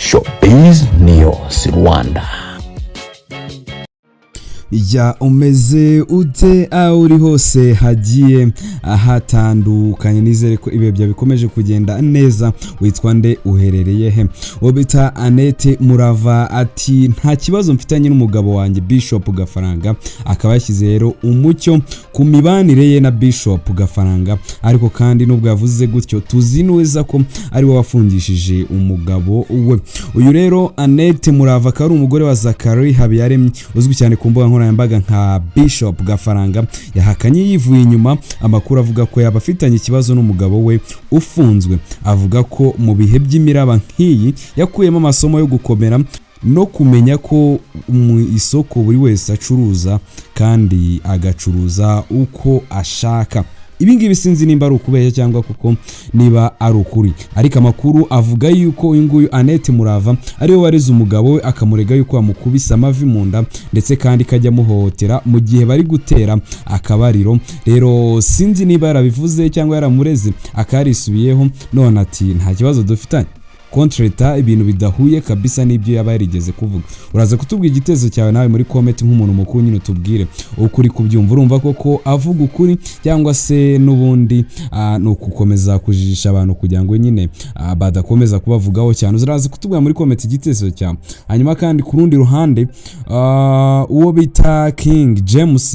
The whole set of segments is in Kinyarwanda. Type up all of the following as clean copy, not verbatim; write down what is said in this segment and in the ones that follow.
Showbiz News Rwanda. Ya umeze ute aho uri hose hagiye ahatandukanye, nizere ko ibyo bikomeje kugenda neza. Witwa nde, uherereye he? Obita Annette Murava ati nta kibazo mfitanye n'umugabo wanjye Bishop Gafaranga, akaba yashyize rero umucyo ku mibanire ye na Bishop Gafaranga, ariko kandi nubwo yavuze gutyo tuzi neza ko ari we wafungishije umugabo we. Uyu rero Annette Murava akaba ari umugore wa Zakari Habiyaremye uzwi cyane ku mbuga nkoranyambaga nka Bishop Gafaranga. Yahakanye yivuye inyuma amakuru avuga ko yaba afitanye ikibazo n'umugabo we ufunzwe. Avuga ko mu bihe by'imiraba nk'iyi yakuyemo amasomo yo gukomera no kumenya ko mu isoko buri wese acuruza kandi agacuruza uko ashaka. Ibingibi sinzi nimba ari ukubeshya cyangwa kuko niba ari ukuri, ariko amakuru avuga yuko uyu nguyu Annette Murava ari we warize umugabo we akamurega yuko amukubise amavi mu nda ndetse kandi kajya muhohotera mu gihe bari gutera akabariro. Rero sinzi niba yarabivuze cyangwa yaramureze akarisubiyeho none ati nta kibazo dufitanye. Kontreta ibintu bidahuye kabisa n'ibyo yaba yarigeze kuvuga. Uraza kutubwira igitezo cyawe nawe muri comment nk'umuntu mukuru, nyine utubwire ukuri kubyumva. Urumva koko avuga ukuri cyangwa se n'ubundi no gukomeza kujijisha abantu kugira ngo nyine badakomeza kubavugaho cyane? Uraza kutubwira muri comment igitezo cyawe. Hanyuma kandi ku rundi ruhande uwo bita King James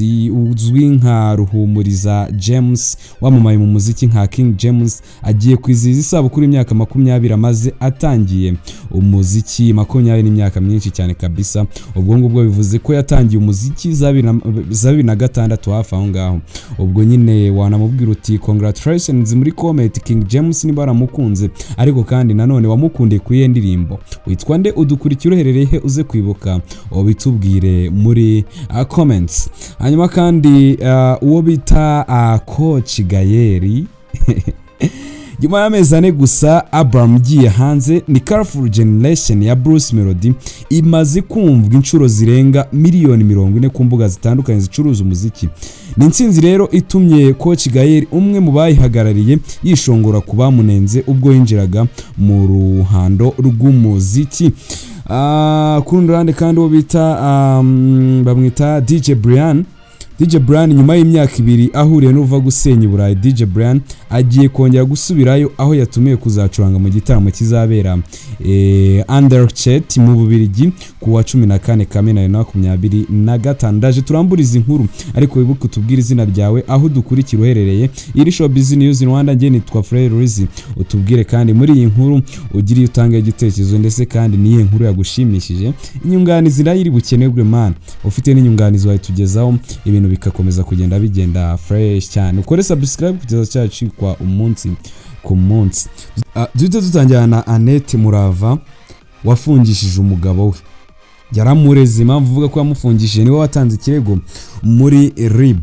uzwi nka Ruhumuriza James wamamaye mu muziki nka King James agiye kwizihiza isabukuru y'imyaka 20 amaze atangiye umuziki. 20 n'imyaka myinshi cyane kabisa. Ubwo ngubwo bivuze ko yatangiye umuziki za 2006 hafi aho ngaho. Ubwo nyine wanamubwira uti congratulations muri comment King James niba aramukunze, ariko kandi nanone wamukundiye ku iyo ndirimbo. Witwa nde, udukurikira uherereye he? Uze kwibuka ubitubwire muri comments. Hanyuma kandi uwo bita Coach Gael nyuma y'amezi ane gusa Abraham giye hanze, ni Colorful Generation ya Bruce Melodie imaze kumvwa inshuro zirenga miliyoni 40 ku mbuga zitandukanye zicuruza umuziki. Ni intsinzi rero itumye Coach Gael umwe mu bayihagarariye yishongora ku bamunenze ubwo yinjiraga mu ruhando rw'umuziki. Ku rundi ruhande kandi uwo bita bamwita DJ Brian nyuma y'imyaka 2 ahuriye n'uva gusenya Burayi, DJ Brian agiye kongera gusubirayo aho yatumiye kuzacuranga mu gitaramo kizabera Anderlecht mu Bubiligi ku wa 14 Kamena 2025. Ndaje turamburiza inkuru, ariko wibuke utubwire izina ryawe aho dukurikira uherereye. Iri Showbiz News Rwanda, nge nitwa Frere Rizi. Utubwire kandi muri iyi nkuru ugiriye utanga igitekerezo ndetse kandi niye nkuru yagushimishije. Inyunganizi iri bukenerwe man, ufite n'inyunganizi wayitugezaho ibintu bikakomeza kugenda bigenda fresh cyane. Ukore subscribe kugeza cyacu kwa umunsi ku munsi. Duhita dutangira na Annette Murava wafungishije umugabo we. Yaramureze, impamvu uvuga ko yamufungishije niwe watanze ikirego muri RIB.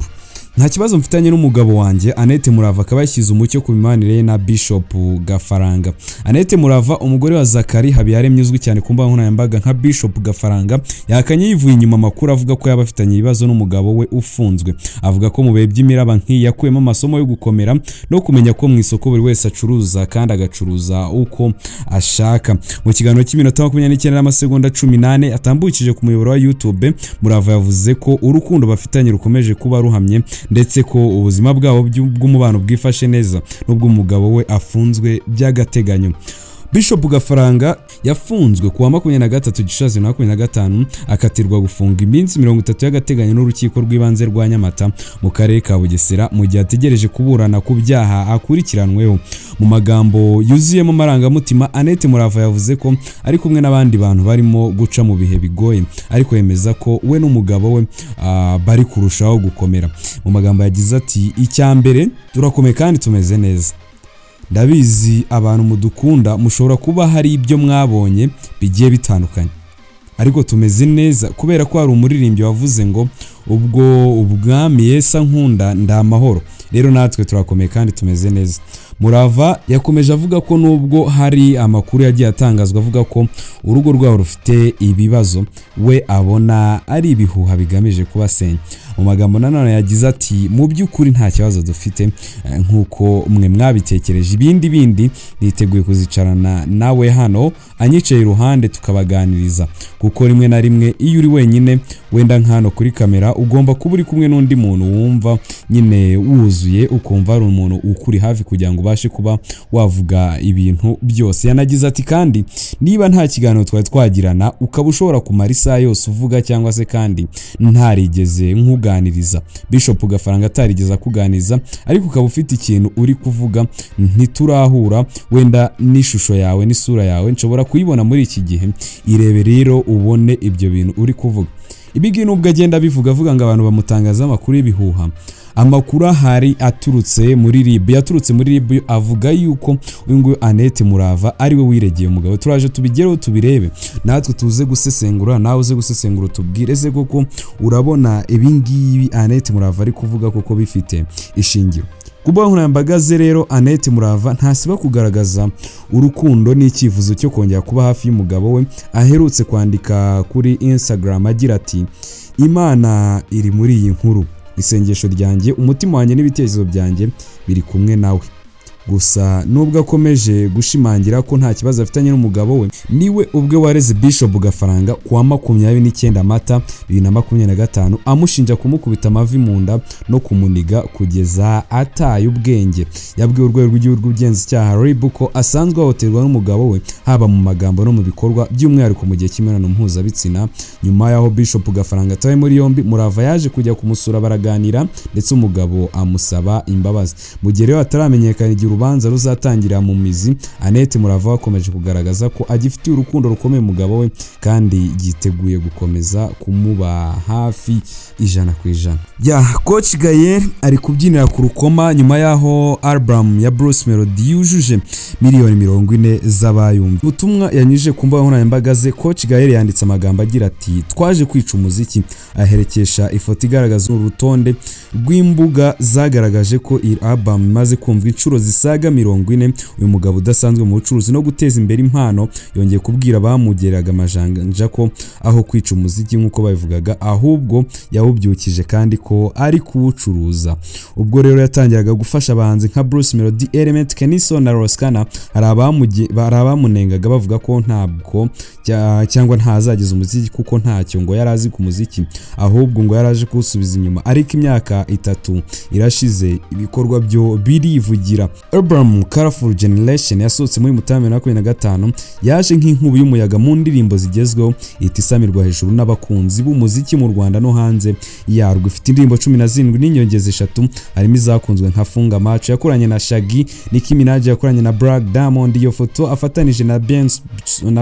Nta kibazo mfitanye n'umugabo wanjye Annette Murava akaba yashyize umucyo ku mibanire ye na Bishop Gafaranga. Annette Murava umugore wa Zakari Habiyaremye uzwi cyane ku mbuga nkoranyambaga nka Bishop Gafaranga yahakanye yivuye inyuma amakuru avuga ko yaba afitanye ibibazo n'umugabo we ufunzwe. Avuga ko mu bihe by'imiraba nk'iyi yakuyemo amasomo yo gukomera no kumenya ko mu isoko buri wese acuruza kandi agacuruza uko ashaka. Mu kiganiro cy'iminota 29 n'amasegonda 18 atambukije ku muyoboro wa YouTube, Murava yavuze ko urukundo bafitanye rukomeje kuba ruhamye ndetse ko ubuzima bwabo bw'umubano bwifashe neza nubwo umugabo we afunzwe by'agateganyo. Bishop Gafaranga yafunzwe ku wa 23 Gicurasi 2025 akatirwa gufunga iminsi 30 y'agateganyo n'urukiko rw'ibanze rwa Nyamata mu karere ka Bugesera mu gihe ategereje kuburana ku byaha akurikiranweho. Mu magambo yuzuyemo amarangamutima, Annette Murava yavuze ko ari kumwe n'abandi bantu barimo guca mu bihe bigoye, ariko yemeza ko we n'umugabo we bari kurushaho gukomera. Mu magambo yagize ati icyambere turakomeye kandi tumeze neza. Ndabizi abantu mudukunda mushobora kuba hari ibyo mwabonye bigiye bitandukanye, ariko tumeze neza kubera ko hari umuririmbyi wavuze ngo ubwo ubwami Yesu nkunda ndamahoro. Rero natwe turakomeye kandi tumeze neza. Murava yakomeje avuga ko nubwo hari amakuru yagiye atangazwa avuga ko urugo rwabo rufite ibibazo, we abona ari ibihuha bigamije kubasenya. Mu magambo nanone yagize ati mu by'ukuri nta kibazo dufite nkuko mwe mwabitekereje, ibindi niteguye kuzicarana nawe hano anyicaye iruhande tukabaganiriza, kuko rimwe na rimwe iyo uri wenyine wenda nkano kuri kamera ugomba kuba uri kumwe n'undi muntu wumva nyine wuzuye, ukumva ari umuntu ukuri hafi kugira ngo ubashe kuba wavuga ibintu byose. Yanagize ati kandi niba nta kiganiro twari twagirana ukaba ushobora kumara isaha yose uvuga cyangwa se kandi ntarigeze nkuganiriza, Bishop Gafaranga atarigeze akuganiza, ariko ukaba ufite ikintu uri kuvuga ntiturahura, wenda n'ishusho yawe n'isura yawe nshobora kuyibona muri iki gihe, irebe rero ubone ibyo bintu uri kuvuga. Ibigi nubwo agenda bivuga avuga ngo abantu bamutangaza amakuru y'ibihuha, amakuru ahari yaturutse muri RIB avuga yuko uyu nguyu Annette Murava ari we wiregeye umugabo. Turaje tubigereho tubirebe, natwe tuze gusesengura, nawe uze gusesengura tubwire ese koko urabona ibingibi Annette Murava ari kuvuga koko bifite ishingiro. Kuba nkoranyambagaze rero Annette Murava ntasiba kugaragaza urukundo n'icyifuzo cyo kongera kuba hafi y'umugabo we. Aherutse kwandika kuri Instagram agira ati Imana iri muri iyi nkuru, isengesho ryanjye, umutima wanjye n'ibitekerezo byanjye biri kumwe nawe. Gusa nubwo akomeje gushimangira ko nta kibazo afitanye n'umugabo we, niwe ubwe wareze Bishop Gafaranga kuwa 29 Mata 2025 amushinja kumukubita amavi mu nda no kumuniga kugeza ataye ubwenge. Yabwiye urwego rw'igihugu rw'ubugenzacyaha RIB ko asanzwe ahohoterwa n'umugabo we, haba mu magambo no mu bikorwa, by'umwihariko mu gihe cy'imibonano mpuzabitsina. Nyuma yaho Bishop Gafaranga atawe muri yombi, Murava yaje kujya kumusura baraganira, ndetse umugabo amusaba imbabazi. Mu gihe rero ataramenyekana igihe urubanza ruzatangira mu mizi, Annette Murava akomeje kugaragaza ko agifitiye urukundo rukomeye umugabo we kandi yiteguye gukomeza kumuba hafi 100%. Coach Gael ari kubyinira ku rukoma nyuma yaho album ya Bruce Melodie yujuje miliyoni 40 z'abayumva. Ubutumwa yanyuje ku mbuga nkoranyambaga ze, Coach Gael yanditse amagambo agira ati twaje kwica umuziki, aherekesha ifoto igaragaza urutonde rw'imbuga zagaragaje ko iyi album imaze kumva inshuro zisaga 40. Uyu mugabo udasanzwe mu bucuruzi no guteza imbere impano yongeye kubwira abamugeraga amajanja ko aho kwica umuziki nk'uko babivugaga, ahubwo yawubyukije kandi ko ari kuwucuruza. Ubwo rero yatangiraga gufasha abahanzi nka Bruce Melodie, Element, Keniso na Roskana, hari abamunengaga bavuga ko ntabwo cyangwa ntazagize umuziki kuko ntacyo ngo yarazi ku muziki, ahubwo ngo yaraje kuwusubiza inyuma. Ariko imyaka 3 irashize ibikorwa byo birivugira. Album Colorful Generation yasohotse muri Mutarama 2025 yaje nk'inkubi y'umuyaga mu ndirimbo zigezweho, itisamirwa hejuru n'abakunzi b'umuziki mu Rwanda no hanze yarwo. Ifite indirimbo 17 n'inyongeza 3, harimo izakunzwe nka Funga Macho yakoranye na Shaggy, Nicki Minaj yakoranye na Black Diamond, iyo foto afatanije na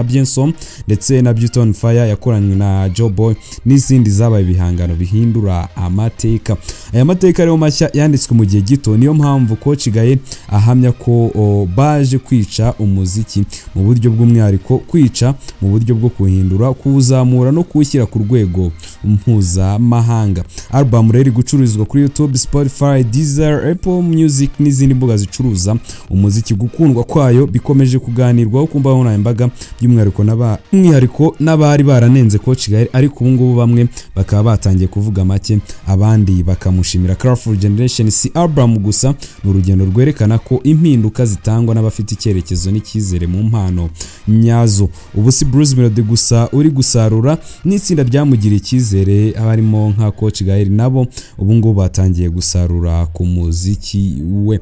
Benson, ndetse na Beauty on Fire yakoranye na Joe Boy, n'izindi zabaye ibihangano bihindura amateka. Aya mateka rero mashya yanditswe mu gihe gito, niyo mpamvu Coach Gael ahamya ko baje kwica umuziki mu buryo bw'umwihariko, kwica mu buryo bwo kuhindura, kuwuzamura no kuwushyira ku rwego mpuzamahanga. Album rero gucururizwa kuri YouTube, Spotify, Deezer, Apple Music n'izindi mbuga zicuruza umuziki. Gukundwa kwayo bikomeje kuganirwaho ku mbuga nkoranyambaga, by'umwihariko n'abari baranenze Coach Gael, ariko ubu ngubu bamwe bakaba batangiye kuvuga make, abandi bakamushimira. Colorful Generation si album gusa, ni urugendo rwerekana ko impinduka zitangwa n'abafite icyerekezo n'icyizere mu mpano nyazo. Ubu si Bruce Melodie gusa uri gusarura, n'itsinda ryamugiriye icyizere abarimo nka Coach Gael nabo ubu ngubu batangiye gusarura ku muziki we.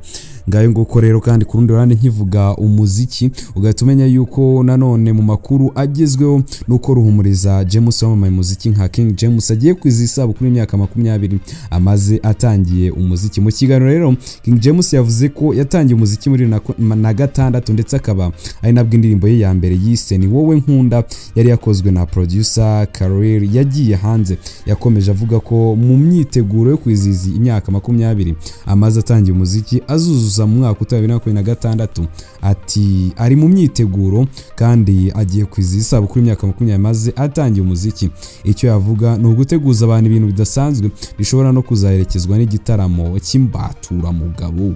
Ngayo nguko rero, kandi ku rundi ruhande nkivuga umuziki ugahita umenya yuko nanone mu makuru agezweho nuko Ruhumuriza James wamamaye muziki nka King James agiye kwizisa kuri imyaka 20 amaze atangiye umuziki. Mu kiganiro rero King James yavuze ko yatangiye umuziki muri na 6, ndetse akaba ari nabwo indirimbo ye ya mbere yise Ni Wowe Nkunda yari yakozwe na producer Career yagiye hanze. Yakomeje avuga ko mu myiteguro yo kwizihiza imyaka 20 amaze atangiye umuziki azuzuza kuza mu mwaka wa 2026 ati ari mu myiteguro kandi agiye kwizihiza isabukuru y'imyaka 20 maze atangiye umuziki. Icyo yavuga ni uguteguza abantu ibintu bidasanzwe bishobora no kuzaherekezwa n'igitaramo cy'imbatura mugabo.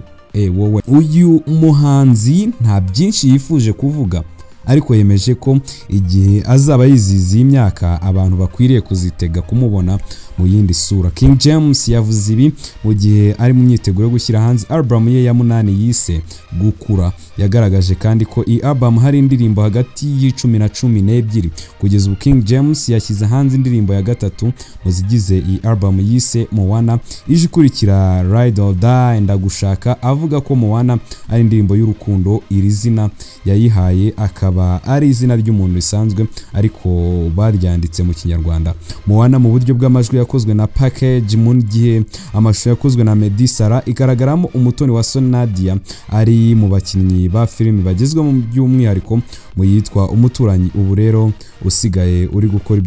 Wowe uyu muhanzi nta byinshi yifuje kuvuga, ariko yemeje ko igihe azaba yizihiza imyaka abantu bakwiriye kuzitega kumubona mu yindi sura. King James yavuze ibi mu gihe ari mu myiteguro yo gushyira hanze album ye ya 8 yise Gukura. Yagaragaje kandi ko iyi album hari indirimbo hagati y'10 na 12. Kugeza ubu King James yashyize hanze indirimbo ya gatatu mu zigize iyi album yise Moana, ije ikurikira Ride or Die Ndagushaka, avuga ko Moana ari indirimbo y'urukundo. Iri zina yayihaye akaba ari izina ry'umuntu risanzwe ariko baryanditse mu Kinyarwanda. Moana mu buryo bw'amajwi yakozwe na Package, mu gihe amashusho yakozwe na Meddy Sara, igaragaramo umutoni wa Son Nadia ari mu bakinnyi ba filimi bagezwe mu by'umwihariko mu yitwa Umuturanyi. Ubu rero usigaye uri gukora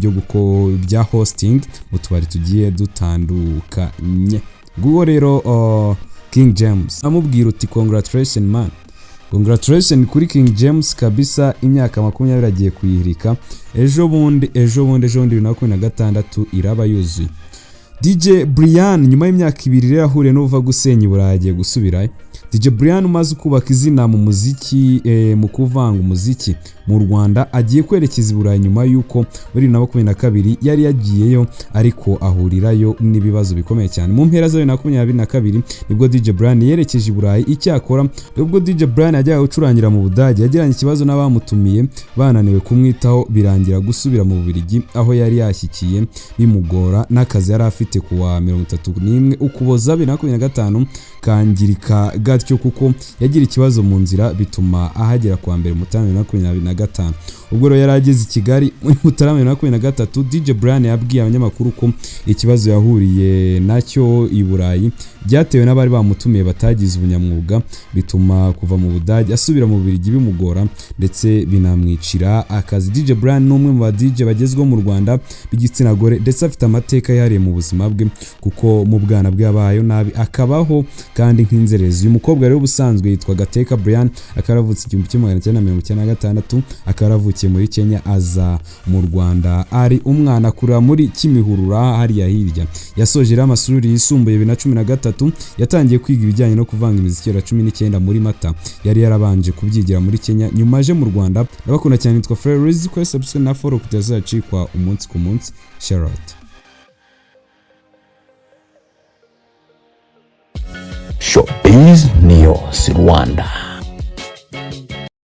ibya hosting mu tubari tugiye dutandukanye. Guwo rero King James amubwira uti congratulations man, congratulations kuri King James kabisa, imyaka 20 agiye kuyihirika. Ejo bundi 2026 iraba yuzuye. DJ Brian nyuma y'imyaka 2 rero ahure n'uva gusenya Burayi agiye gusubirayo. DJ Brian umaze kubaka izina mu muziki mu kuvanga umuziki mu Rwanda agiye kwerekeza i Burayi nyuma yuko muri 2022 yari yagiyeyo ariko ahurirayo n'ibibazo bikomeye cyane. Mu mpera za 2022 nibwo DJ Brian yerekeje i Burayi. Icyakora ubwo DJ Brian yajyaga gucurangira mu Budage yagiranye ikibazo n'abamutumiye bananiwe kumwitaho, birangira gusubira mu Bubiligi aho yari yashyikiye bimugora n'akazi yari afite kuwa 31 Ukuboza 2025 kangirika gatyo kuko yagira ikibazo mu nzira bituma ahagera kwa mbere Mutarama 2025. Ubwo rero yarageze i Kigali muri Mutarama 2023 DJ Brian yabwiye abanyamakuru ko ikibazo yahuriye nacyo i Burayi byatewe n'abari bamutumiye batagize ubunyamwuga, bituma kuva mu Budage asubira mu Bubiligi bimugora ndetse binamwicira akazi. DJ Brian ni umwe mu ba DJ bagezweho mu Rwanda b'igitsina gore ndetse afite amateka yahariye mu buzima bwe kuko mu bwana bwe yabayeho nabi akabaho kandi nk'inzerezi. Uyu mukobwa rero ubusanzwe yitwa Gateka Brian, akaravutse 1996, akaravukiye muri Kenya aza mu Rwanda ari umwana kurira muri Kimihurura hariya hirya. Yasoje rero amashuri yisumbuye 2013, yatangiye kwiga ibijyanye no kuvanga imiziki 19 muri Mata. Yari yarabanje kubyigira muri Kenya nyuma aje mu Rwanda. Ndabakunda cyane, nitwa Frere, ko subscribe na follow kutazacikwa umunsi ku munsi. Share out. Showbiz News Rwanda.